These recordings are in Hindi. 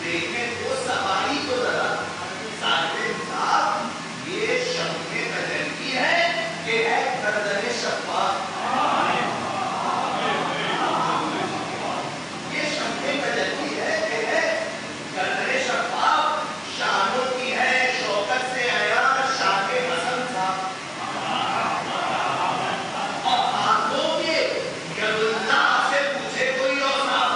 देखें तो सवारी तो जरा साहिब साहब, ये शम्मे तजल्ली है कि है गर्दन शफ़ाक़। ये शम्मे तजल्ली है कि है गर्दन शफ़ाक़, शानों की है शौकत से आया शाह हसन साहब। और हाथों के यदुल्लाह से पूछे कोई और साहब।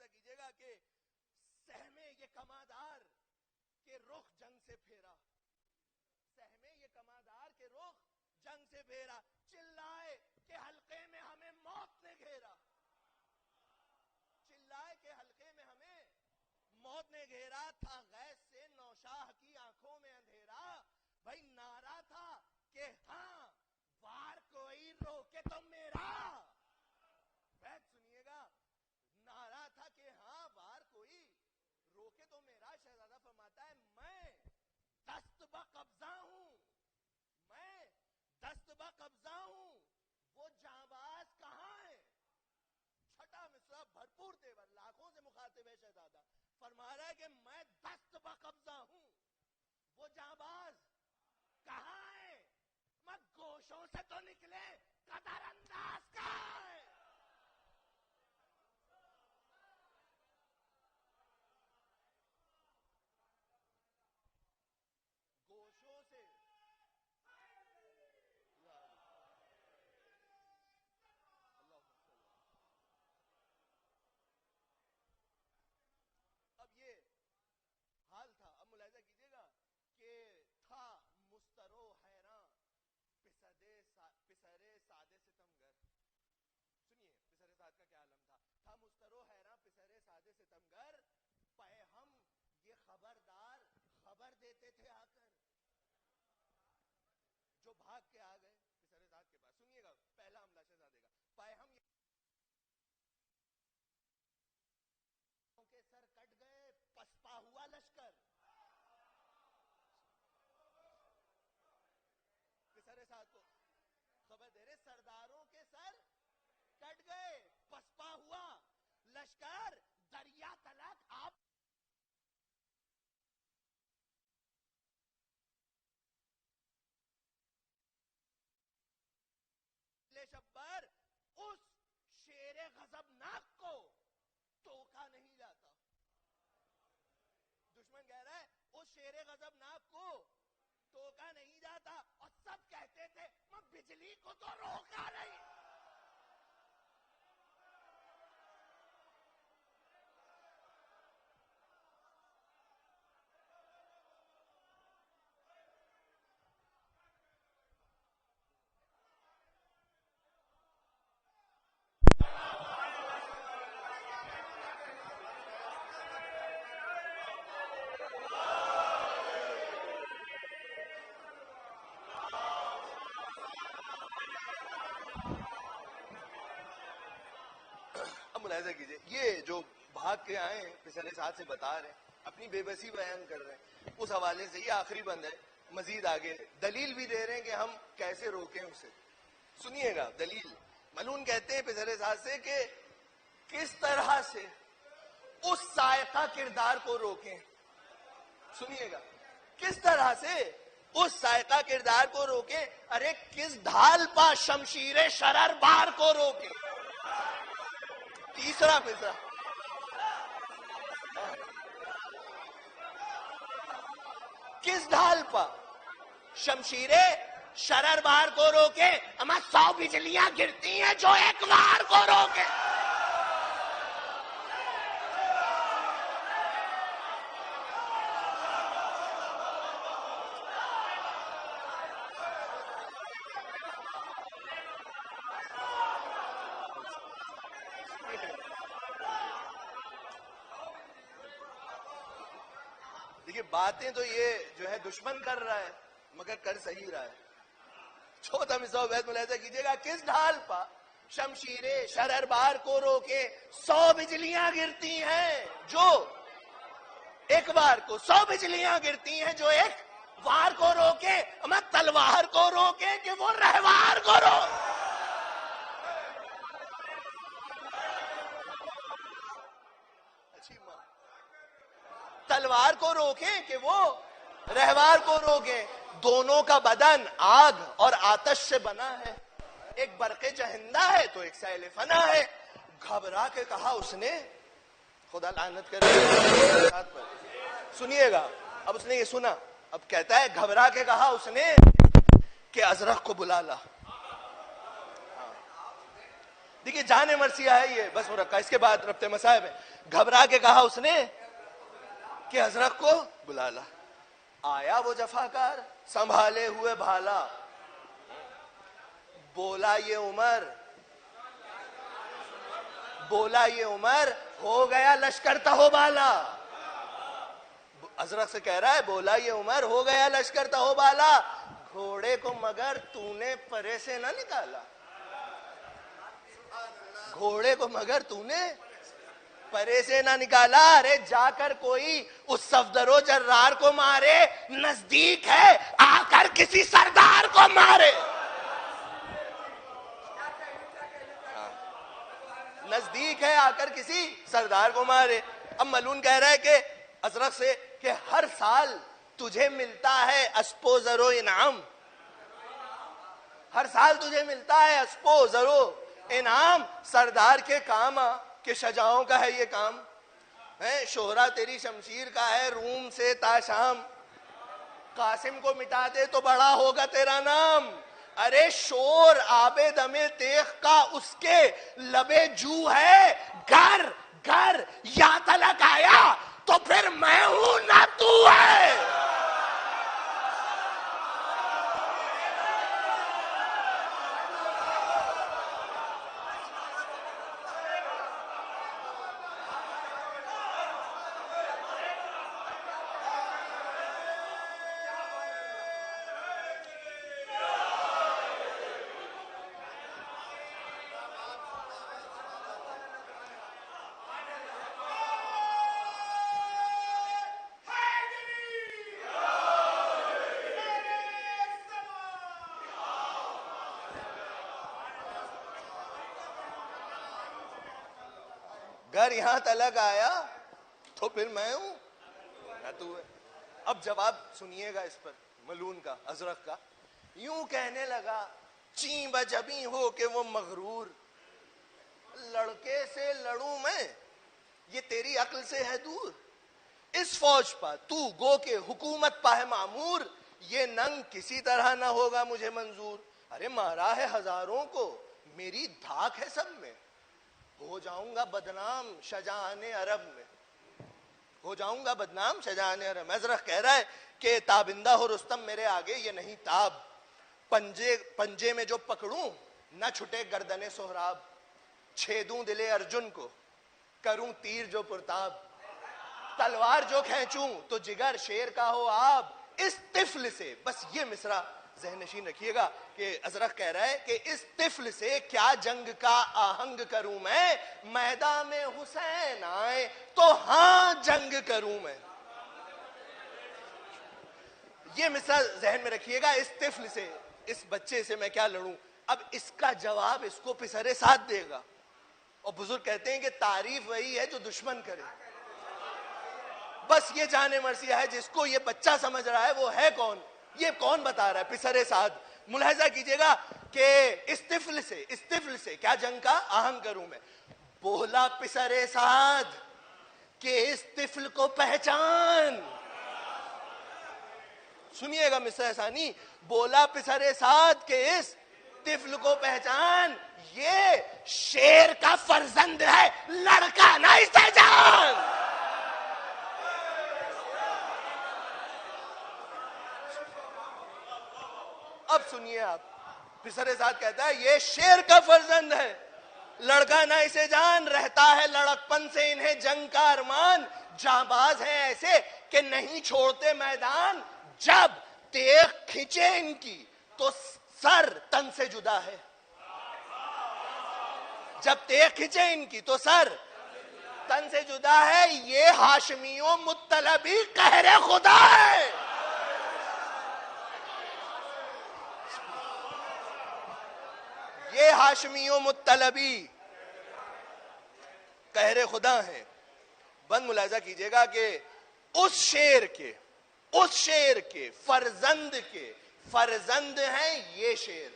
मुलाहिजा कीजिएगा कि सहमे ये कमादार के रुख जंग से फेरा, सहमे ये कमादार के रुख जंग से फेरा, चिल्लाए के हल्के में हमें मौत ने घेरा, चिल्लाए के हल्के में हमें मौत ने घेरा, था गैस से नौशाह की आंखों में अंधेरा, भाई नारा था कि हाँ वार कोई रोके तो मेरा, बैठ सुनिएगा, नारा था कि हाँ वार कोई रोके तो मेरा। शहजादा फरमाता है मैं दस्त ब कब्जा हूं, मैं दस्त ब कब्जा हूं, वो जाबाज कहां है। छठा मिसरा भरपूर तेवर, लाखों से मुखातिब है शहजादा, फरमा रहा है कि मैं दस्त ब कब्जा हूं, वो जाबाज कहां है, मैं गोशों से तो निकले कदर अंदाज कहां है। गोशों से अब ये हाल था। अब मुलाहिजा कीजिएगा कि था मुस्तरो हैरान पिसरे सादे सितमगर, सुनिए पिसरे साद का क्या आलम था मुस्तरो हैरान पिसरे सादे सितमगर, पे हम ये खबरदार खबर देते थे आकर, जो भाग के आ गए पिसरे साद के पास। सुनिएगा पहला हमला शहजादे का, पे हम के सर कट गए पसपा हुआ लश्कर, पिसरे साद को खबर दे रहे सरदारों के सर कट गए पसपा हुआ लश्कर, दरिया तलक आप ले शब्बर, उस शेरे गजबनाक को टोका नहीं जाता। दुश्मन कह रहा है उस शेरे गजबनाक को टोका नहीं जाता, और सब कहते थे मैं बिजली को तो रोका नहीं। मुलाहिजा कीजिए, ये जो भाग के आए पिछले साथ से बता रहे हैं, अपनी बेबसी बयान कर रहे हैं, उस हवाले से ये आखिरी बंद है, मजीद आगे दलील भी दे रहे हैं कि हम कैसे रोकें उसे। सुनिएगा दलील, मलून कहते हैं पिछले साथ से कि किस तरह से उस सायका किरदार को रोकें। सुनिएगा किस तरह से उस सायका किरदार को रोकें, अरे किस ढाल पा शमशीरे शरर बार को रोकें। तीसरा मिसरा, किस ढाल पर शमशीरे शरर बार को रोके, अमा 100 बिजलियां गिरती हैं जो एक बार को रोके। देखिए बातें तो ये जो है दुश्मन कर रहा है, मगर कर सही रहा है। चौथा मिसरा वैद मुलाहिजा कीजिएगा, किस ढाल पर शमशीरे शरर बार को रोके 100 बिजलियां गिरती हैं जो एक बार को, 100 बिजलियां गिरती हैं जो एक वार को रोके, मैं तलवार को रोके कि वो रहवार को रोके। तलवार को रोके कि वो रहवार को रोके। दोनों का बदन आग और आतश से बना है, एक बरक़े चहिंदा है तो एक सैल फना है। घबरा के कहा उसने, खुदा लानत करे। सुनिएगा अब उसने ये सुना, अब कहता है घबरा के कहा उसने कि अजरक को बुला ला। देखिए जाने मरसिया है ये, बस वो रखा। इसके बाद रब्ते मसायब है, घबरा के कहा उसने कि हजरत को बुला ला। आया वो जफाकार संभाले हुए भाला, बोला ये उमर हो गया लश्कर तहोबाला। हजरत से कह रहा है, बोला ये उमर हो गया लश्कर तहोबाला, घोड़े को मगर तूने परे से ना निकाला। घोड़े को मगर तूने परे से ना निकाला। अरे जाकर कोई उस सफदरो जर्रार को मारे, नजदीक है आकर किसी सरदार को मारे। नजदीक है आकर किसी सरदार को मारे। अब मलून कह रहा है कि हजरत से कि हर साल तुझे मिलता है अस्पो जरो इनाम, हर साल तुझे मिलता है अस्पो जरो इनाम। सरदार के काम के शजाओं का है ये काम है, शोहरा तेरी शमशीर का है रूम से ताशाम। कासिम को मिटा दे तो बड़ा होगा तेरा नाम। अरे शोर आबे दमे तेख का उसके लबे जू है, घर घर या तलक आया तो फिर मैं हूं ना तू है। घर यहां तलक आया तो फिर मैं हूं ना तू है। अब जवाब सुनिएगा इस पर मलून का, हजरत का। यूं कहने लगा ची बजबी हो के वो मगरूर, लड़के से लड़ूं मैं ये तेरी अक्ल से है दूर। इस फौज पर तू गो के हुकूमत पा है मामूर, ये नंग किसी तरह ना होगा मुझे मंजूर। अरे मारा है हजारों को मेरी धाक है सब में, हो जाऊंगा बदनाम शजाने अरब में, हो जाऊंगा बदनाम शजाने अरब। हजरत कह रहा है कि ताबिंदा हो रुस्तम मेरे आगे ये नहीं ताब, पंजे में जो पकड़ूं न छुटे गर्दने सोहराब। छेदूं दिले अर्जुन को करूं तीर जो पुरताब, तलवार जो खींचूं तो जिगर शेर का हो आब। इस तिफल से, बस ये मिसरा ज़हन नशीन रखिएगा कि हजरत कह रहा है कि इस तिफल से क्या जंग का आहंग करूं मैं, मैदान में हुसैन आए तो हां जंग करूं मैं। ये मिसरा जहन में रखिएगा, इस तिफल से, इस बच्चे से मैं क्या लड़ूं। अब इसका जवाब इसको पिसरे साथ देगा। और बुजुर्ग कहते हैं कि तारीफ वही है जो दुश्मन करे। बस ये जाने मर्सिया है, जिसको ये बच्चा समझ रहा है वो है कौन, ये कौन बता रहा है, पिसरे साद। मुलाहिजा कीजिएगा कि इस तिफल से क्या जंग का आहंग करूं मैं। बोला पिसरे साद कि इस तिफल को पहचान। सुनिएगा मिसरा सानी, बोला पिसरे साद के इस तिफल को पहचान, ये शेर का फर्जंद है लड़का ना इसे जान। अब सुनिए आप, पिसरे साथ कहता है ये शेर का फर्जंद है लड़का ना इसे जान। रहता है लड़कपन से इन्हें जंग का अरमान, जाबाज है ऐसे कि नहीं छोड़ते मैदान। जब तेग खींचे इनकी तो सर तन से जुदा है, जब तेग खींचे इनकी तो सर तन से जुदा है। ये हाशमियों मुत्तलबी कहरे खुदा है। ये हाशमियों मुत्तलबी कहरे खुदा हैं। बंद मुलाजा कीजिएगा कि उस शेर के फर्जंद हैं ये शेर।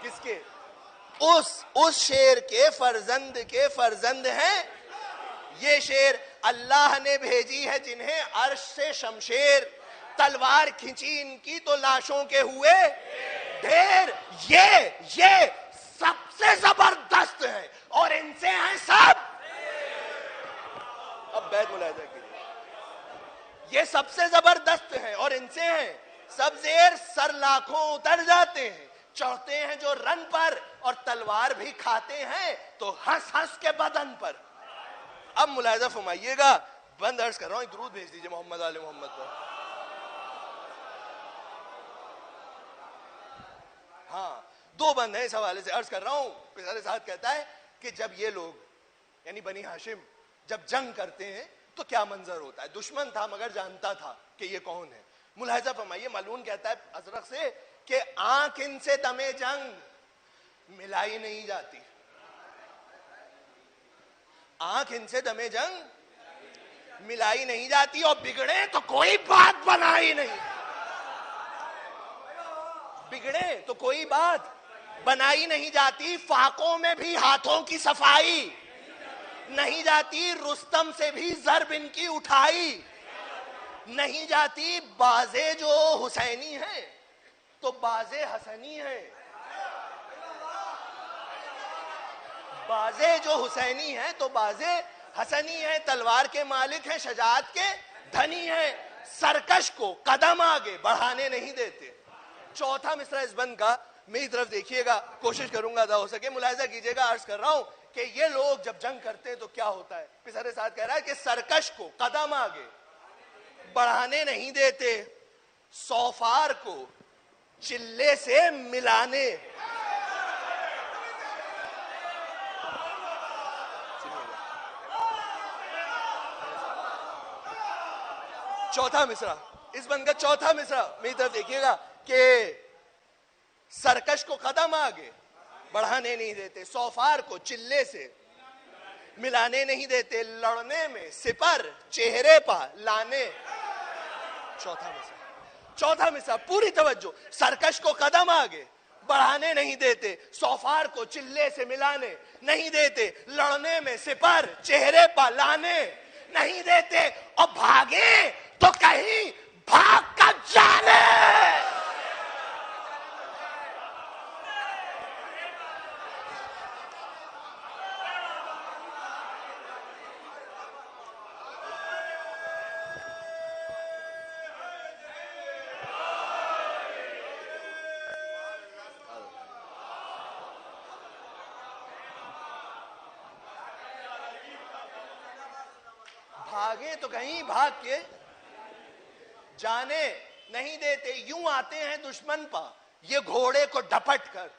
किसके? उस शेर के फर्जंद हैं ये शेर। अल्लाह ने भेजी है जिन्हें अर्श से शमशेर, तलवार खींची इनकी तो लाशों के हुए ढेर। ये सबसे जबरदस्त है और इनसे हैं सब। अब बैत मुलाहिजा कीजिए, ये सबसे जबरदस्त है और इनसे हैं सब जेर। सर लाखों उतर जाते हैं, चढ़ते हैं जो रन पर, और तलवार भी खाते हैं तो हंस हंस के बदन पर। अब मुलाहिजा फरमाइएगा, बंद अर्ज कर रहा हूं, एक दुरूद भेज दीजिए मोहम्मद आले मोहम्मद पर। हाँ, दो बंद है, इस हवाले से अर्ज कर रहा हूं। पिसारे साहब कहता है कि जब ये लोग यानी बनी हाशिम जब जंग करते हैं तो क्या मंजर होता है। दुश्मन था मगर जानता था कि ये कौन है। मुलाहिजा फरमाइए, मालून कहता है अजरक से कि आंख इनसे दमे जंग मिलाई नहीं जाती। आंख इनसे दमे जंग मिलाई नहीं जाती, और बिगड़े तो कोई बात बनाई नहीं। बिगड़े तो कोई बात बनाई नहीं जाती। फाकों में भी हाथों की सफाई नहीं जाती, रुस्तम से भी ज़र्ब इनकी उठाई नहीं जाती। बाजे जो हुसैनी है तो बाजे हसनी है। बाजे जो हुसैनी है तो बाजे हसनी है। तलवार के मालिक हैं, शजाअत के धनी हैं। सरकश को कदम आगे बढ़ाने नहीं देते। चौथा मिसरा इस बंद का, मेरी तरफ देखिएगा, कोशिश करूंगा अदा हो सके। मुलाहिजा कीजिएगा, अर्ज कर रहा हूं कि ये लोग जब जंग करते हैं तो क्या होता है। पिसारे साथ कह रहा है कि सरकश को कदम आगे बढ़ाने नहीं देते, सौफार को चिल्ले से मिलाने। चौथा मिसरा इस बंद का, चौथा मिसरा मेरी तरफ देखिएगा कि सरकश को कदम आगे बढ़ाने नहीं देते, सौफार को चिल्ले से मिलाने नहीं देते, लड़ने में सिपर चेहरे पर लाने। चौथा मिसरा पूरी तवज्जो। सरकश को कदम आगे बढ़ाने नहीं देते, सौफार को चिल्ले से मिलाने नहीं देते, लड़ने में सिपर चेहरे पर लाने नहीं देते, और भागे तो कहीं भाग कर जाने। भागे तो कहीं भाग के जाने नहीं देते। यूं आते हैं दुश्मन पर ये घोड़े को डपट कर,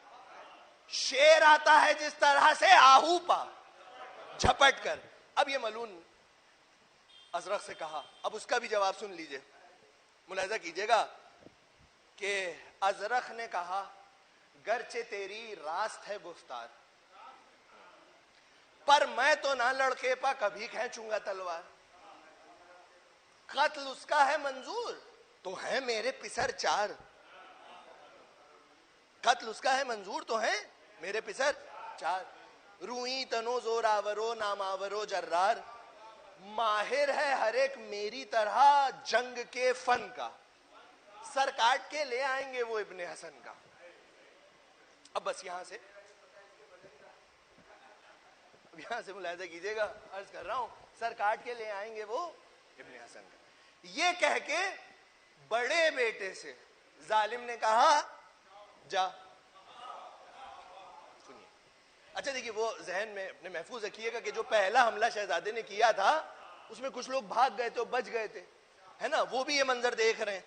शेर आता है जिस तरह से आहू पर झपट कर। अब ये मलून अजरक से कहा, अब उसका भी जवाब सुन लीजिए। मुलाहिजा कीजिएगा कि अजरक ने कहा, गरचे तेरी रास्त है गुफ्तार, पर मैं तो ना लड़के पर कभी खींचूंगा तलवार। कत्ल उसका है मंजूर तो है मेरे पिसर चार। कत्ल उसका है मंजूर तो है मेरे पिसर चार। रूई तनो जोरावरो नामावरो जर्रार, माहिर है हर एक मेरी तरह जंग के फन का। सर काट के ले आएंगे वो इब्ने हसन का। अब बस यहां से मुलाहिजा कीजिएगा, अर्ज कर रहा हूं, सर काट के ले आएंगे वो इब्ने हसन का। ये कह के बड़े बेटे से जालिम ने कहा, जा। सुनिए, अच्छा देखिए, वो जहन में अपने महफूज रखिएगा कि जो पहला हमला शहजादे ने किया था उसमें कुछ लोग भाग गए थे, बच गए थे, है ना। वो भी ये मंजर देख रहे हैं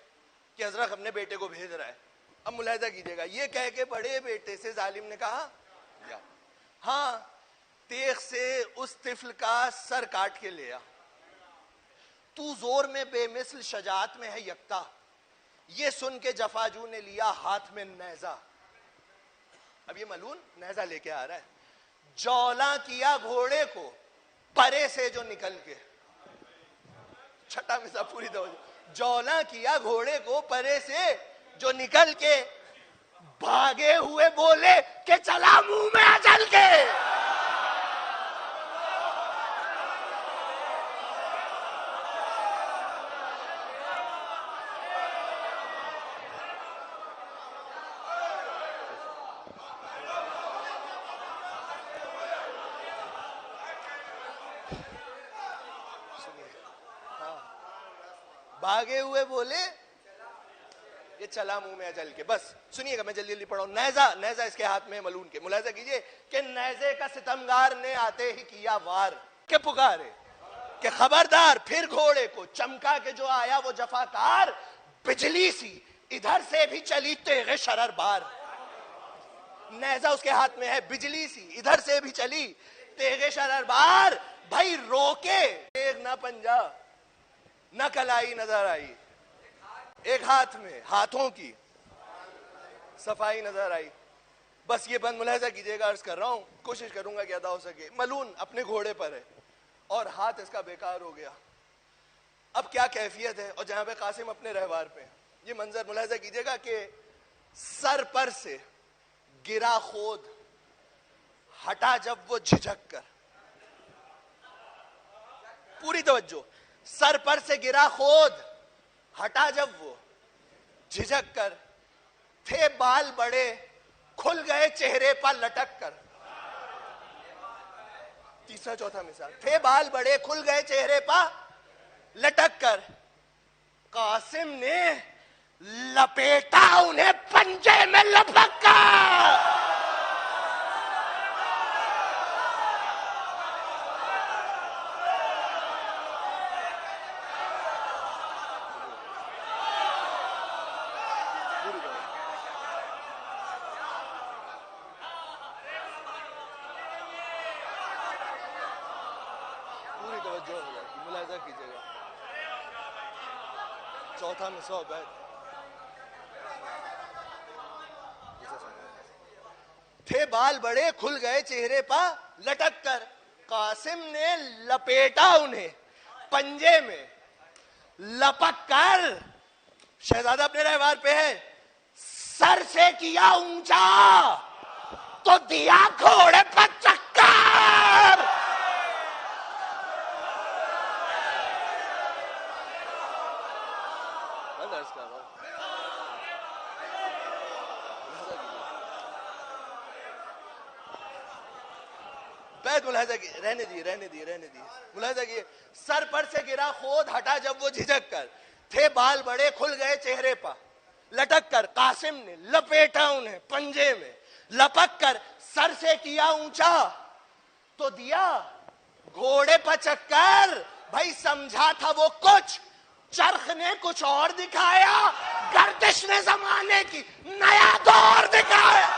कि अजरक अपने बेटे को भेज रहा है। अब मुलाहिजा कीजिएगा, ये कह के बड़े बेटे से जालिम ने कहा, जा। हाँ, तेग से उस तिफल का सर काट के ले आ। तू जोर में बेमिसल, शजात में है यकता। ये सुन के जफाजू ने लिया हाथ में नेजा। अब ये मलून नेजा लेके आ रहा है। जौला किया घोड़े को परे से जो निकल के, छठा मिसरा पूरी तवज्जो। जौला किया घोड़े को परे से जो निकल के, भागे हुए बोले कि चला मुंह में अजल के। भागे हुए बोले ये चला मुंह में अजल के। बस सुनिएगा, मैं जल्दी जल्दी पढ़ाऊं। नेजा, नेजा इसके हाथ में मलून के। मुलाहिजा कीजिए कि नेजे का सितमगार ने आते ही किया वार के पुकारे कि खबरदार, फिर घोड़े को चमका के जो आया वो जफाकार, बिजली सी इधर से भी चली तेगे शरर बार। नेजा उसके हाथ में है, बिजली सी इधर से भी चली तेगे शरर बार। भाई रोके एक ना पंजा न कलाई नजर आई, एक हाथ में हाथों की सफाई नजर आई। बस ये बंद मुलाहिजा कीजिएगा, अर्ज कर रहा हूं, कोशिश करूंगा कि अदा हो सके। मलून अपने घोड़े पर है और हाथ इसका बेकार हो गया। अब क्या कैफियत है, और जनाब कासिम अपने रहवार पे। ये मंजर मुलाहिजा कीजिएगा कि सर पर से गिरा खोद, हटा जब वो झिझक कर। पूरी तवज्जो, सर पर से गिरा खोद, हटा जब वो झिझक कर। थे बाल बड़े खुल गए चेहरे पर लटक कर। तीसरा चौथा मिसाल, थे बाल बड़े खुल गए चेहरे पर लटक कर। कासिम ने लपेटा उन्हें पंजे में लपक कर। मुलाहिजा कीजिएगा, चौथा में 100 बैठ। थे बाल बड़े खुल गए चेहरे पर लटक कर। कासिम ने लपेटा उन्हें पंजे में लपक कर। शहजादा अपने रहवार पे है, सर से किया ऊंचा तो दिया घोड़े पर चक्कर। रहने दिए। मुलाहिजा किए, सर पर से गिरा खोद, हटा जब वो झिझक कर। थे बाल बड़े खुल गए चेहरे पर लटक कर। कासिम ने लपेटा उन्हें पंजे में लपक कर। सर से किया ऊंचा तो दिया घोड़े पर चक्कर। भाई समझा था वो कुछ, चरख ने कुछ और दिखाया, गर्दिश ने जमाने की नया दौर दिखाया।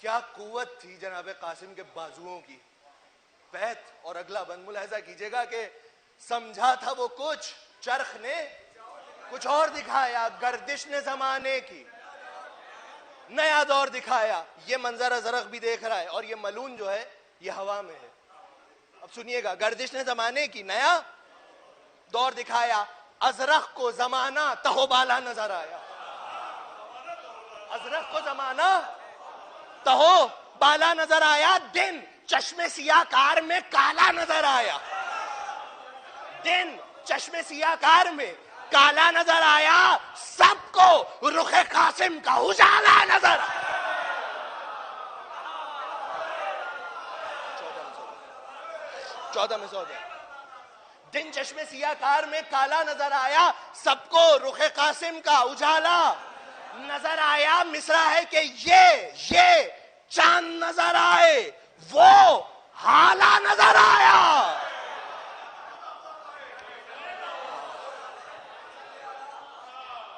क्या कुव्वत थी जनाब कासिम के बाजुओं की। बैत और अगला बंद मुलाहिजा कीजिएगा कि समझा था वो कुछ, चरख ने कुछ और दिखाया, गर्दिश ने जमाने की नया दौर दिखाया। ये मंजर जरख भी देख रहा है और ये मलून जो है ये हवा में है। अब सुनिएगा, गर्दिश ने जमाने की नया दौर दिखाया। अजरख को जमाना तहोबाला नजर आया। अजरख को जमाना तहो बाला नजर आया। दिन चश्मे सियाकार में काला नजर आया। दिन चश्मे सियाकार में काला नजर आया। सबको रुखे कासिम का उजाला नजर आया। 14 में 100 दिन चश्मे सियाकार में काला नजर आया। सबको रुखे कासिम का उजाला नजर आया। मिसरा है कि ये चांद नजर आए, वो हाला नजर आया।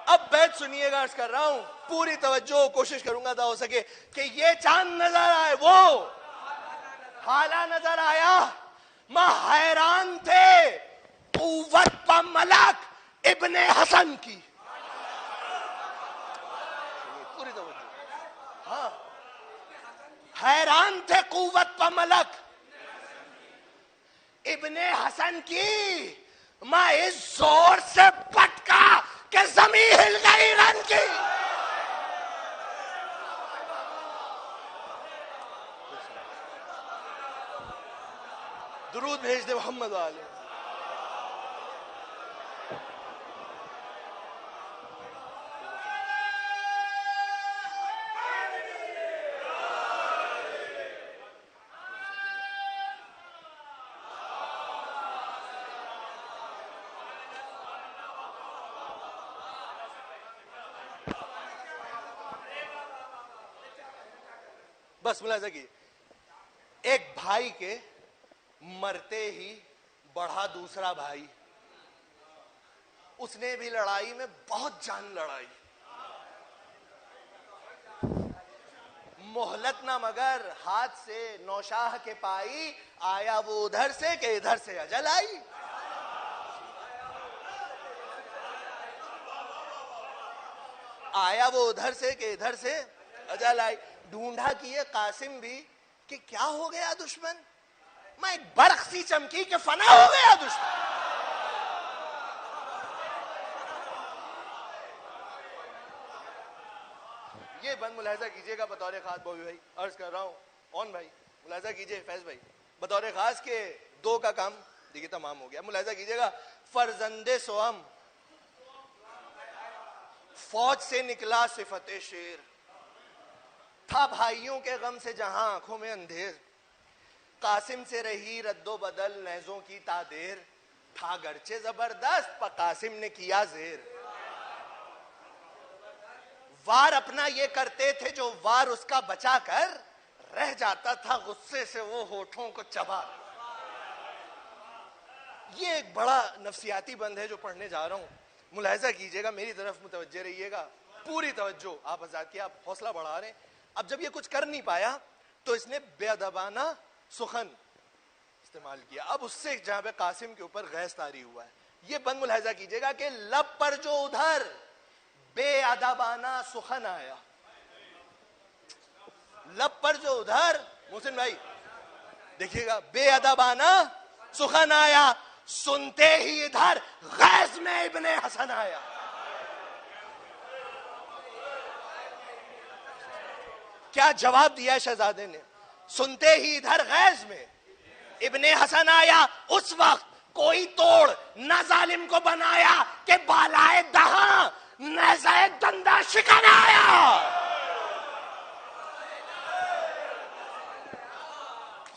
अब बैत सुनिएगा, अर्ज कर रहा हूं, पूरी तवज्जो कोशिश करूंगा था हो सके कि ये चांद नजर आए, वो हाला नजर आया। मां हैरान थे कुव्वत प मलक इब्ने हसन की। पूरी तवज्जो। हाँ, हैरान थे कुव्वत प मलक इब्ने हसन की। मैं इस जोर से पटका कि जमीन हिल गई रन की। दुरूद भेज दे मोहम्मद वाले। बस मुलाजा कीजिए, एक भाई के मरते ही बढ़ा दूसरा भाई। उसने भी लड़ाई में बहुत जान लड़ाई। मोहलत ना मगर हाथ से नौशाह के पाई, आया वो उधर से कि इधर से अजल आई। आया वो उधर से कि इधर से अजल आई। ढूंढा किए कासिम भी कि क्या हो गया दुश्मन, मैं एक बरख सी चमकी कि फना हो गया दुश्मन। ये बंद मुलाहिजा कीजिएगा बतौर खास बॉबी भाई, अर्ज कर रहा हूं ऑन भाई, मुलाहिजा कीजिए फैज भाई, बतौर खास के दो का काम देखिए तमाम हो गया। मुलाहिजा कीजिएगा, फर्जंदे सोहम फौज से निकला सिफते शेर, था भाइयों के गम से जहां आंखों में अंधेर। कासिम से रही रद्दो बदल नैजों की तादेर, था गर्चे जबरदस्त पर कासिम ने किया जेर। वार अपना ये करते थे जो वार उसका बचा कर, रह जाता था गुस्से से वो होठों को चबा। ये एक बड़ा नफसियाती बंद है जो पढ़ने जा रहा हूं, मुलाहिजा कीजिएगा, मेरी तरफ मुतवज्जे रहिएगा, पूरी तवज्जो। आप आजाद की, आप हौसला बढ़ा रहे हैं। अब जब ये कुछ कर नहीं पाया तो इसने बेअदबाना सुखन इस्तेमाल किया। अब उससे जहां पे कासिम के ऊपर गैस तारी हुआ है, ये बंद मुलाहिजा कीजिएगा कि लब पर जो उधर बेअदबाना सुखन आया, लब पर जो उधर, मोहसिन भाई देखिएगा, बेअदबाना सुखन आया, सुनते ही इधर गैस में इब्ने हसन आया। क्या जवाब दिया शहजादे ने, सुनते ही इधर गैस में इब्ने हसन आया। उस वक्त कोई तोड़ न जालिम को बनाया कि बालाए दहा नज़े दंदा शिकन आया।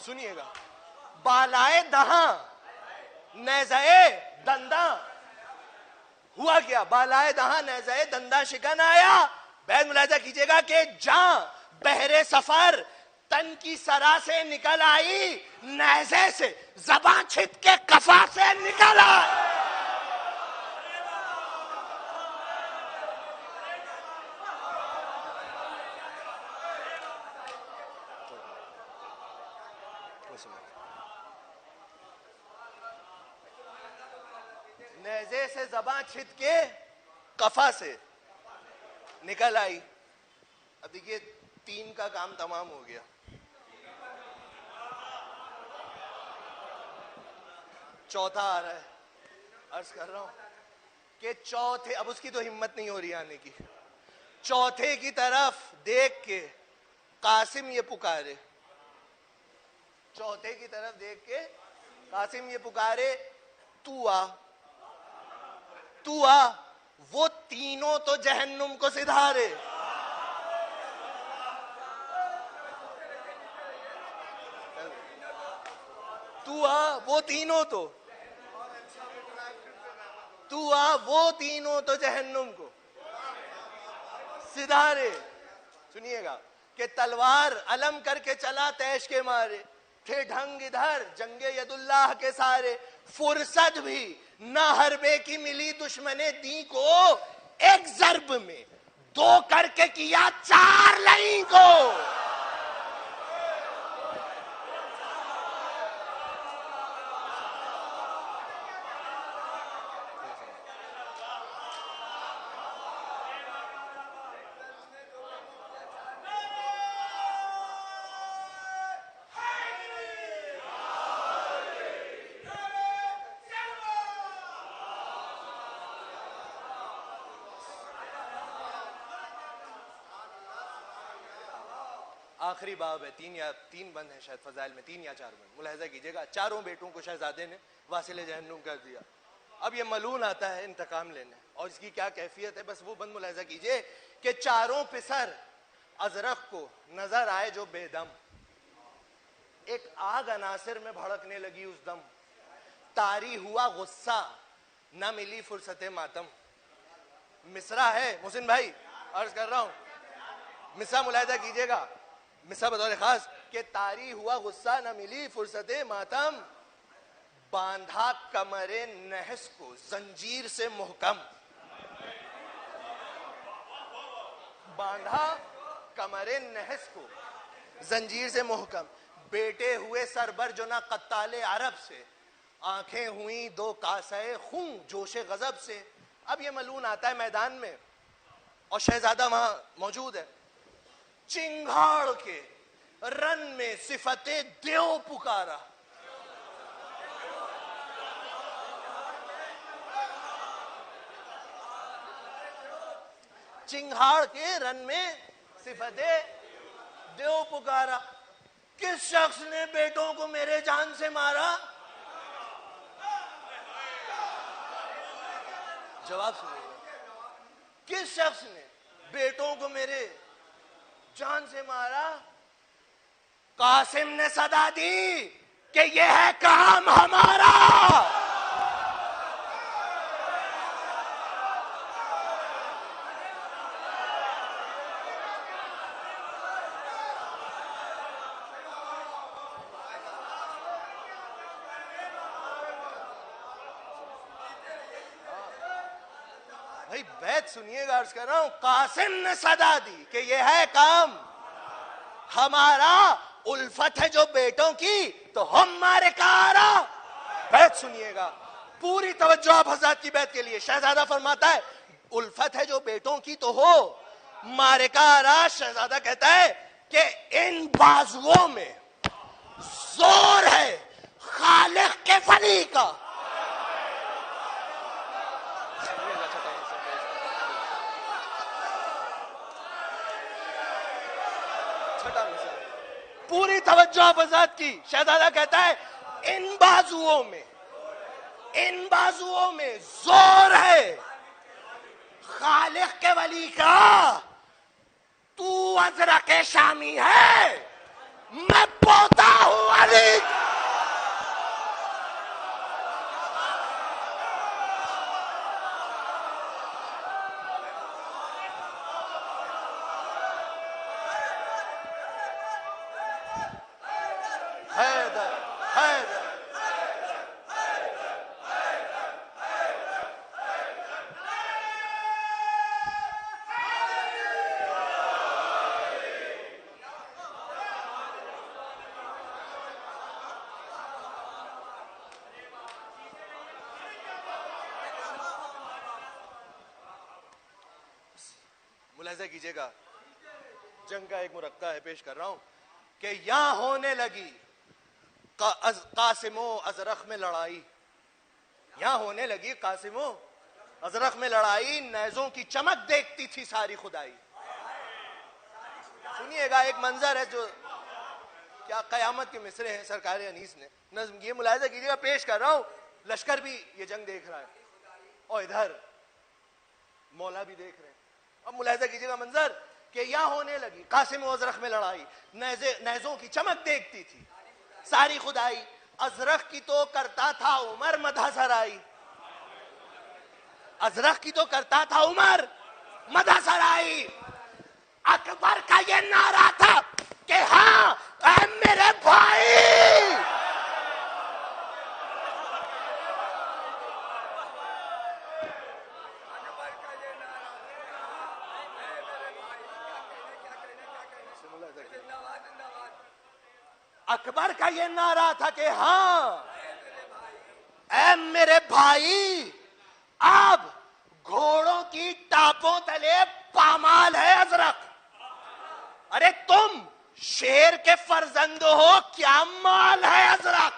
सुनिएगा, बालाए दहा नज़े दंदा, हुआ क्या, बालाए दहा नज़े दंदा शिकन आया। बैन मुलाहिजा कीजिएगा कि जहां बहरे सफर तन की सरा से निकल आई, नेज़े से ज़बां छिद के कफा से निकल आई। नेज़े से ज़बां छिद के कफा से निकल आई। अब देखिए, 3 का काम तमाम हो गया। चौथा आ रहा है, अर्ज कर रहा हूं कि चौथे, अब उसकी तो हिम्मत नहीं हो रही आने की। चौथे की तरफ देख के कासिम ये पुकारे, चौथे की तरफ देख के कासिम ये पुकारे, तू आ, तू आ, वो तीनों तो जहन्नुम को सिधारे। तू आ, वो तीनों तो, तू आ, वो तीनों तो जहन्नुम को सिधारे। सुनिएगा कि तलवार अलम करके चला तैश के मारे, थे ढंग इधर जंगे यदुल्लाह के सारे। फुर्सत भी ना हरबे की मिली दुश्मने दी को, एक जर्ब में 2 करके किया 4 लई को। आखिरी बाब है, तीन बंद है शायद फजाइल में, 3 या 4 बंद। मुलाहिजा कीजिएगा, 4 बेटों को शहजादे ने वासिल जहन्नुम कर दिया। अब ये मलून आता है इंतकाम लेने, और इसकी क्या कैफियत है, बस वो बंद मुलाहिजा कीजिए कि 4 पिसर अजरख को नजर आए जो बेदम, एक आग अनासिर में भड़कने लगी उस दम, तारी हुआ गुस्सा न मिली फुर्सते मातम। मिसरा है मुहसिन भाई, अर्ज कर रहा हूं, मिसरा मुलाहिजा कीजिएगा, मिसरा बतौर खास कि तारी हुआ गुस्सा न मिली फुर्सते मातम, बांधा कमरे नहस को जंजीर से मुहकम, बांधा कमरे नहस को जंजीर से मुहकम, बेटे हुए सरबर जो ना कत्ताले अरब से, आंखें हुई 2 कासे खून जोशे गजब से। अब ये मलून आता है मैदान में और शहजादा वहां मौजूद है, चिंगाड़ के रन में सिफते देव पुकारा, चिंगाड़ के रन में सिफते देव पुकारा। किस शख्स ने बेटों को मेरे जान से मारा? जवाब सुनिए, किस शख्स ने बेटों को मेरे जान से मारा? कासिम ने सदा दी कि यह है काम हमारा। भाई बैत सुनिएगा, अर्ज कर रहा हूं, कासिम ने सदा दी कि यह है काम हमारा, उल्फत है जो बेटों की तो हम मारे कारा। बैत सुनिएगा, पूरी तवज्जो आप हज़रात की बैत के लिए। शहजादा फरमाता है उल्फत है जो बेटों की तो हो मारे कारा। शहजादा कहता है कि इन बाजुओं में जोर है खालिक के वली का। पूरी तवज्जो आजाद की। शहजादा कहता है इन बाजुओं में जोर है खालिक के वली का। तू अजरक शामी है, मैं पोता हूं अली। मुलाहिजा कीजिएगा, जंग का एक मुरक्का है, पेश कर रहा हूं कि यहां होने लगी कासिमो अजरख में लड़ाई। यहां होने लगी कासिमो अजरख में लड़ाई, नेज़ों की चमक देखती थी सारी खुदाई। सुनिएगा, एक मंजर है जो क्या कयामत के मिसरे हैं सरकार अनीस ने नज्म किए। मुलाहिजा कीजिएगा, पेश कर रहा हूं। लश्कर भी ये जंग देख रहा है और इधर मौला भी देख रहे हैं। अब मुलाहिजा कीजिएगा मंजर कि यहां होने लगी कासिम अजरख में लड़ाई, नेज़ों की चमक देखती थी सारी खुदाई। अजरख की तो करता था उमर मदह सराई, अजरख की तो करता था उमर मदह सराई। अकबर का ये नारा था कि हाँ ऐ मेरे भाई। अकबर का ये नारा था कि हाँ ऐ मेरे भाई, अब घोड़ों की टापों तले पामाल है अजरक। अरे तुम शेर के फर्जंद हो, क्या माल है अजरक।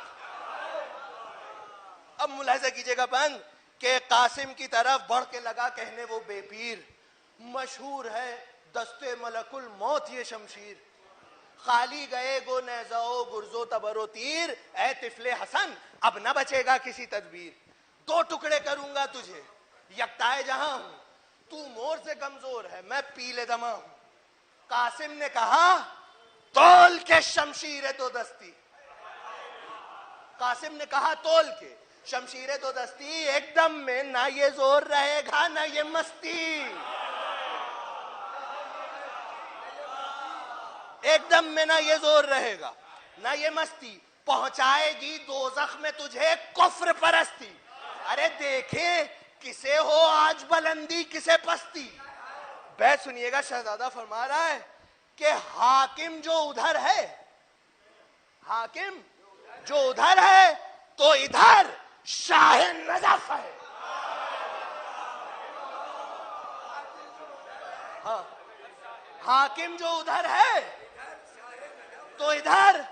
अब मुलाहिजा कीजिएगा बंद कि कासिम की तरफ बढ़ के लगा कहने वो बेपीर, मशहूर है दस्ते मलकुल मौत ये शमशीर। खाली गए गो नेज़ो गुर्जो तबरो तीर, ए तिफले हसन अब न बचेगा किसी तदबीर। दो टुकड़े करूंगा तुझे, यकताए जहां हूं, तू मोर से कमजोर है, मैं पीले दमा हूं। कासिम ने कहा तोल के शमशीर दो दस्ती, कासिम ने कहा तोल के शमशीर दो दस्ती, एकदम में ना ये जोर रहेगा ना ये मस्ती, एकदम में ना ये जोर रहेगा ना ये मस्ती, पहुंचाएगी दोज़ख में तुझे कुफ्र परस्ती। अरे देखे किसे हो आज बुलंदी किसे पस्ती। बैत सुनिएगा, शहजादा फरमा रहा है कि हाकिम जो उधर है, हाकिम जो उधर है तो इधर शाह नजफ है। हाँ, हाकिम जो उधर है तो इधर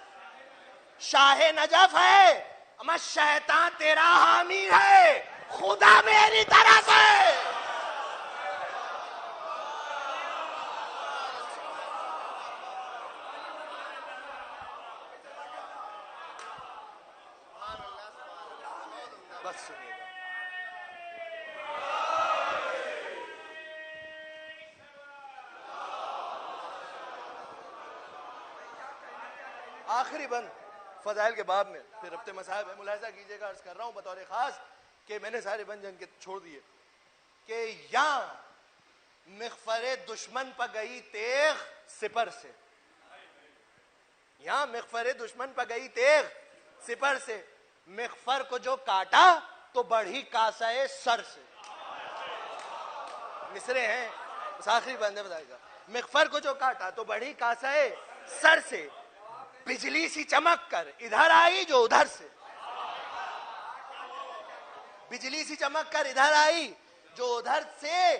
शाह नजफ है। अमा शैतान तेरा हामी है, खुदा मेरी तरफ है। बस सुनिएगा, आखिरी बंद फजाइल के बाब में, फिर रब्ते मसाहब है, मुलाहिजा कीजिएगा। अर्ज कर रहा हूं बतौर खास कि मैंने सारे बंद जंग के छोड़ दिए कि यहाँ मिग़फ़र दुश्मन पर गई तेग सिपर से, यहाँ मिग़फ़र दुश्मन पर गई तेग सिपर से, मिग़फ़र को जो काटा तो बढ़ी कासाए सर से। मिसरे हैं, बस आखिरी बंद है बताएगा। मिग़फ़र को जो काटा तो बढ़ी कासाए सर से, बिजली सी चमक कर इधर आई जो उधर से, बिजली सी चमक कर इधर आई जो उधर से,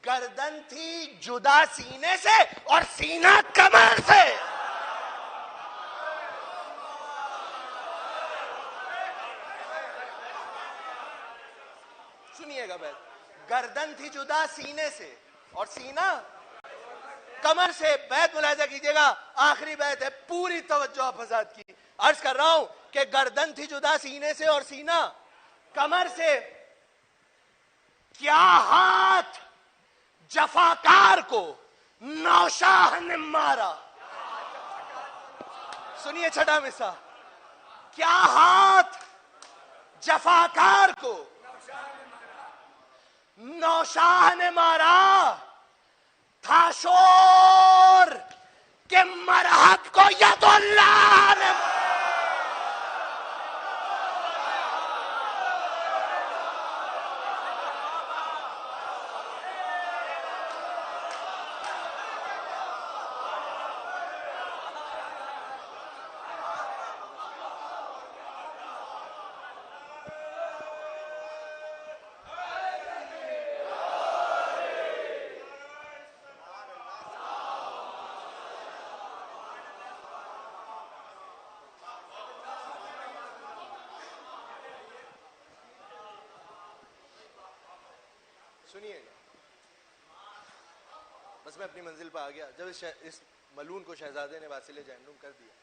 गर्दन थी जुदा सीने से और सीना कमर से। सुनिएगा बैत, गर्दन थी जुदा सीने से और सीना कमर से। बैत मुलाहिजा कीजिएगा, आखिरी बैत है, पूरी तवज्जो आप हज़रात की। अर्ज कर रहा हूं कि गर्दन थी जुदा सीने से और सीना कमर से, क्या हाथ जफाकार को नौशाह ने मारा। सुनिए छठा मिसा, क्या हाथ जफाकार को नौशाह ने मारा, था शोर के मरहब को यदुल्लाह ने। सुनिएगा, बस मैं अपनी मंजिल पर आ गया। जब इस मलून को शहजादे ने वासिले जहन्नुम कर दिया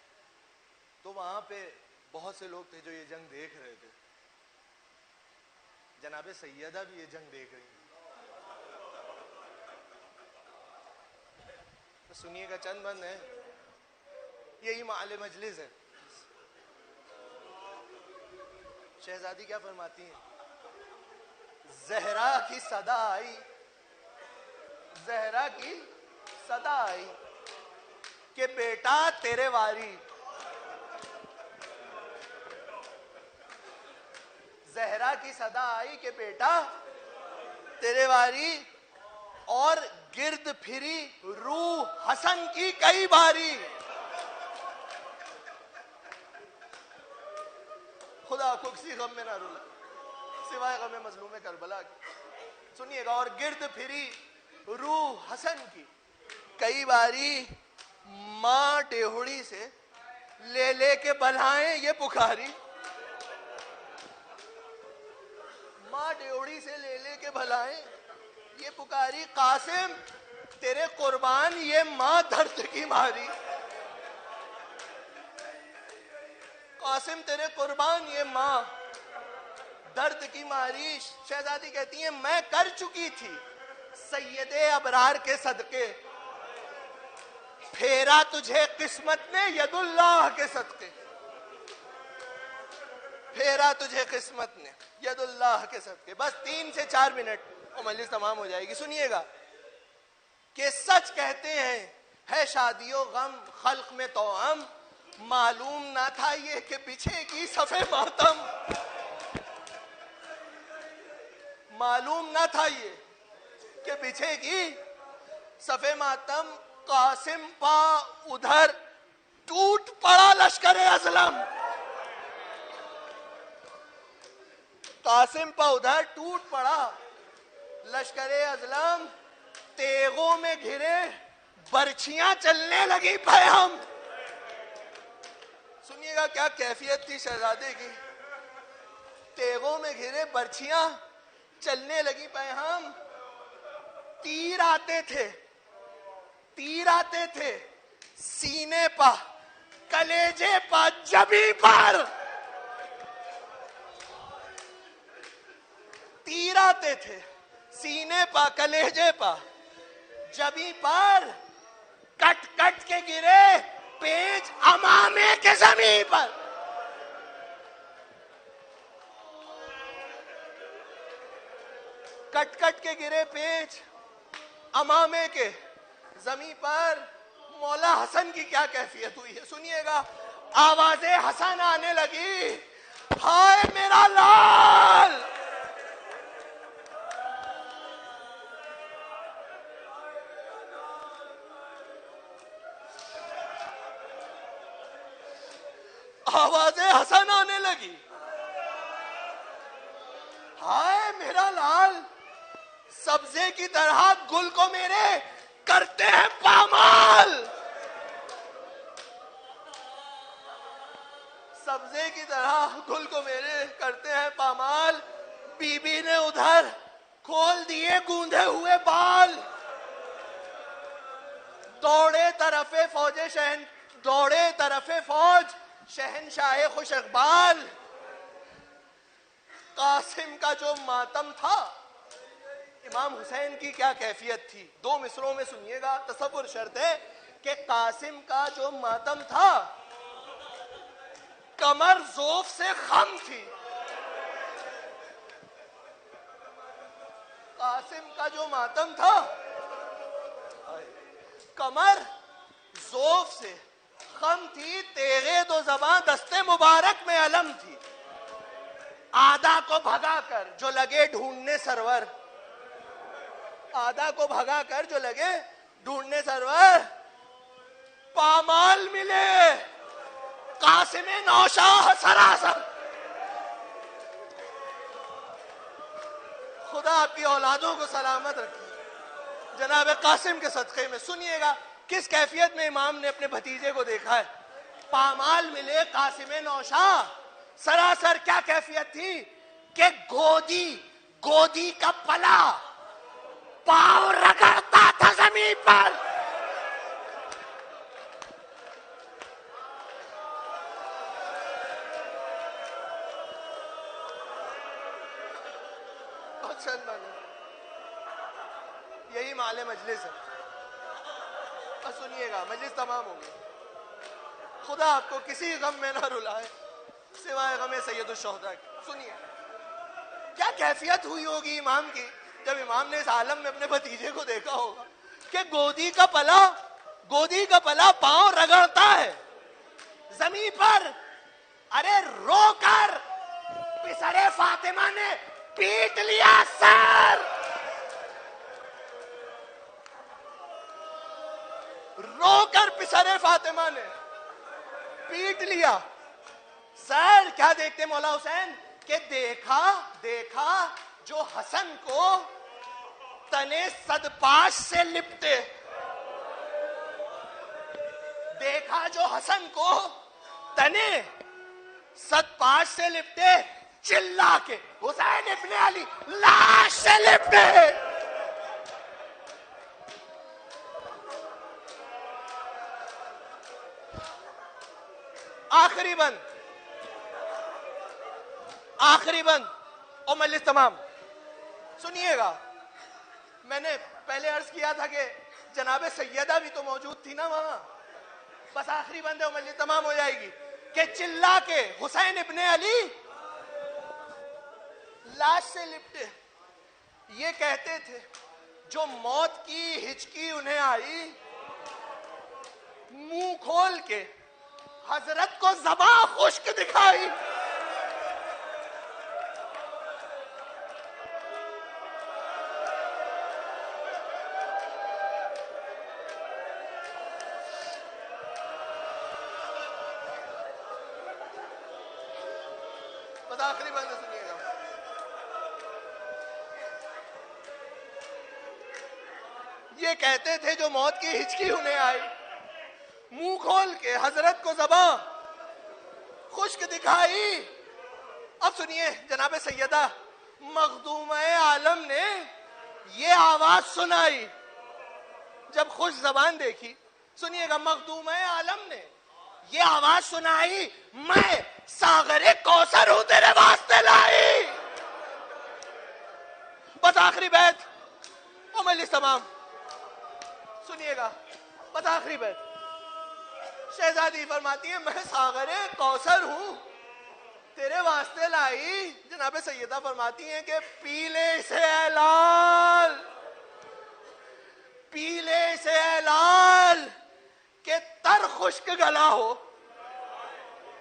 तो वहां पे बहुत से लोग थे जो ये जंग देख रहे थे। जनाबे सैयदा भी ये जंग देख रही हैं। तो सुनिएगा, चंद बंद है, यही माले मजलिस है। शहजादी क्या फरमाती हैं, ज़हरा की सदा आई, ज़हरा की सदा आई कि बेटा तेरे वारी, ज़हरा की सदा आई कि बेटा तेरे वारी, और गिर्द फिरी रूह हसन की कई बारी। खुदा को किसी गम में ना रुला सिवाय गम मजलूम करबला की। सुनिएगा, और गिर्द फिरी रूह हसन की कई बारी, माँ डेहुड़ी से ले ले के बल्हाएं ये पुकारी, माँ डेहुड़ी से ले ले के बल्हाएं ये पुकारी, कासिम तेरे कुर्बान ये माँ दर्द की मारी। कासिम तेरे कुर्बान ये माँ, दर्द की मारिश। शहजादी कहती है मैं कर चुकी थी सैयदे अबरार के सदके, फेरा तुझे किस्मत ने यदुल्लाह के सदके, फेरा तुझे किस्मत ने यदुल्लाह के सदके। बस 3 से 4 मिनट और मजलिस तमाम हो जाएगी। सुनिएगा कि सच कहते हैं है शादियों गम खल्क में तोअम, मालूम ना था ये कि पीछे की सफे मातम, मालूम ना था ये कि पीछे की सफे मातम। कासिम पा उधर टूट पड़ा लश्कर असलम, कासिम पा उधर टूट पड़ा लश्कर अजलम, तेगों में घिरे बर्छियां चलने लगी पैम। सुनिएगा क्या कैफियत थी शहजादे की। तेगों में घिरे बर्छियां चलने लगी पैम, तीर आते थे, तीर आते थे सीने पा कलेजे पा जबी पर, तीर आते थे सीने पा कलेजे पा जबी पर, कट कट के गिरे पेच अमामे के जमीन पर। कट कट के गिरे पेच अमामे के जमीन पर। मौला हसन की क्या कैफियत हुई है सुनिएगा। आवाजें हसन आने लगी, हाय मेरा लाल, आवाजें हसन आने लगी, हाय मेरा लाल, सब्जे की तरह गुल को मेरे करते हैं पामाल, सब्जे की तरह गुल को मेरे करते हैं पामाल। बीबी ने उधर खोल दिए गूंधे हुए बाल, दौड़े तरफे फौजे शहन, दौड़े तरफे फौज शहनशाह खुश इकबाल। कासिम का जो मातम था, इमाम हुसैन की क्या कैफियत थी। 2 मिसरों में सुनिएगा, तसव्वुर शर्त है कि कासिम का जो मातम था, कमर ज़ोफ से खम थी। कासिम का जो मातम था, कमर ज़ोफ से खम थी, तेगे दो ज़बां दस्ते मुबारक में अलम थी। आदा को भगाकर जो लगे ढूंढने सरवर, आदा को भगाकर जो लगे ढूंढने सरवर, पामाल मिले कासिम नौशाह सरासर। खुदा आपकी औलादों को सलामत रखे जनाब कासिम के सदक़े में। सुनिएगा किस कैफियत में इमाम ने अपने भतीजे को देखा है। पामाल मिले कासिम नौशाह सरासर। क्या कैफियत थी कि गोदी गोदी का पला पांव रगड़ता था जमीन पर। यही माले मजलिस है। और सुनिएगा मजलिस तमाम होगी। खुदा आपको किसी गम में ना रुलाए सिवाय गम सैयदुल शुहदा की। सुनिए क्या कैफियत हुई होगी इमाम की जब इमाम ने इस आलम में अपने भतीजे को देखा होगा कि गोदी का पला पांव रगड़ता है जमीन पर। अरे रोकर पिसरे फातिमा ने पीट लिया सर, रोकर पिसरे फातिमा ने पीट लिया सर। क्या देखते मौला हुसैन कि देखा जो हसन को तने सदपाश से लिपटे, देखा जो हसन को तने सदपाश से लिपटे, चिल्ला के हुसैन इब्ने अली लाश से लिपटे। आखिरी बंद आखिरी बंद और मजलिस तमाम। सुनिएगा, मैंने पहले अर्ज किया था कि जनाब सैयदा भी तो मौजूद थी ना वहां। बस आखिरी बंद है और मजलिस तमाम हो जाएगी कि चिल्ला के हुसैन इब्ने अली लाश से लिपटे ये कहते थे, जो मौत की हिचकी उन्हें आई, मुंह खोल के हजरत को ज़बां खुश्क दिखाई। बस आखिरी बात सुनिएगा, ये कहते थे जो मौत की हिचकी उन्हें आई, मुंह खोल के हजरत को ज़बां खुश्क दिखाई। अब सुनिए, जनाब सैयदा मखदूम-ए आलम ने ये आवाज सुनाई जब खुश जबान देखी। सुनिएगा, मखदूम-ए आलम ने ये आवाज सुनाई, मैं सागरे कौसर हूं तेरे वास्ते लाई। बस आखिरी बैत और मजलिस तमाम। सुनिएगा, बस आखिरी बैत। शहजादी फरमाती है, मैं सागरे कौसर हूं तेरे वास्ते लाई। जनाब सैयदा फरमाती हैं कि पीले से लाल, पीले से लाल के तर खुश्क गला हो।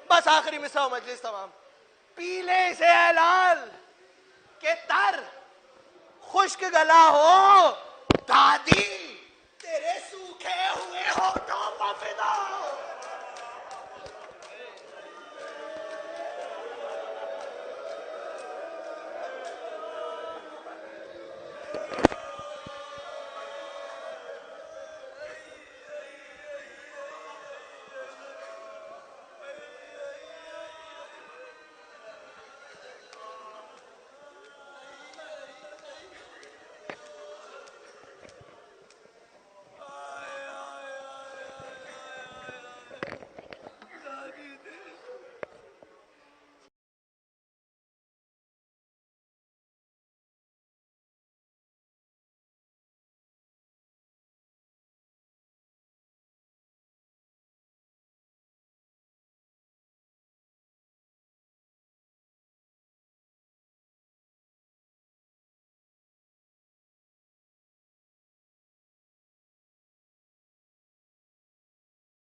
बस आखिरी मिसरा मजलिस तमाम। पीले से लाल के तर खुश्क गला हो, दादी तेरे सूखे हुए होठों पर